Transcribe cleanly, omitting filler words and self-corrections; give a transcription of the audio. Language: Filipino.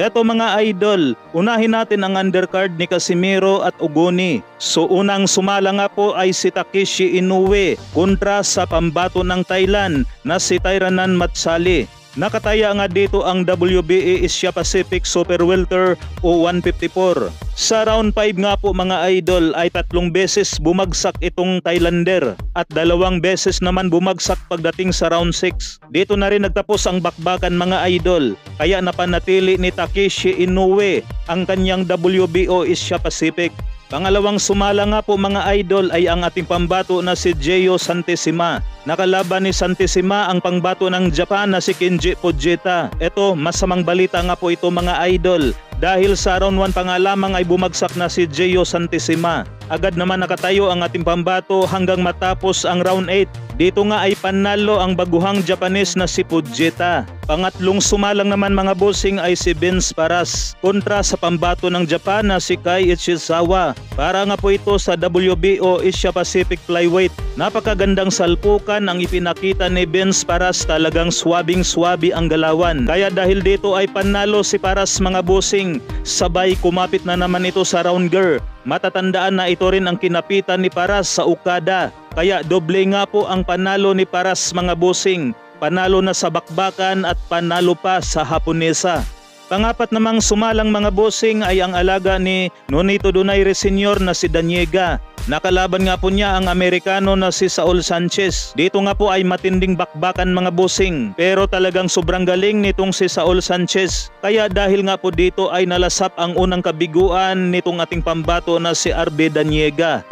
Eto mga idol, unahin natin ang undercard ni Casimero at Ogoni. So unang sumala nga po ay si Takeshi Inoue kontra sa pambato ng Thailand na si Tyranan Matsali. Nakataya nga dito ang WBA Asia Pacific Super Welter o 154. Sa round 5 nga po mga idol ay 3 beses bumagsak itong Thailander at 2 beses naman bumagsak pagdating sa round 6. Dito na rin nagtapos ang bakbakan mga idol, kaya napanatili ni Takeshi Inoue ang kanyang WBO Asia Pacific. Pangalawang sumala nga po mga idol ay ang ating pambato na si Jeyo Santissima. Nakalaban ni Santissima ang pangbato ng Japan na si Kenji Fujita. Ito, masamang balita nga po ito mga idol. Dahil sa round 1 pa nga lamang ay bumagsak na si Jeyo Santissima. Agad naman nakatayo ang ating pambato hanggang matapos ang round 8. Dito nga ay panalo ang baguhang Japanese na si Fujita. Pangatlong sumalang naman mga bossing ay si Vince Paras kontra sa pambato ng Japan na si Kai Ichizawa. Para nga po ito sa WBO Asia Pacific Flyweight. Napakagandang salpukan ang ipinakita ni Vince Paras, talagang swabing-swabi ang galawan. Kaya dahil dito ay panalo si Paras mga bossing. Sabay kumapit na naman ito sa rounder. Matatandaan na ito rin ang kinapitan ni Paras sa Okada. Kaya doble nga po ang panalo ni Paras mga bossing. Panalo na sa bakbakan at panalo pa sa Haponesa. Pangapat namang sumalang mga bossing ay ang alaga ni Nonito Donaire Sr. na si Daniega. Nakalaban nga po niya ang Amerikano na si Saul Sanchez. Dito nga po ay matinding bakbakan mga bossing. Pero talagang sobrang galing nitong si Saul Sanchez. Kaya dahil nga po dito ay nalasap ang unang kabiguan nitong ating pambato na si RB Daniega.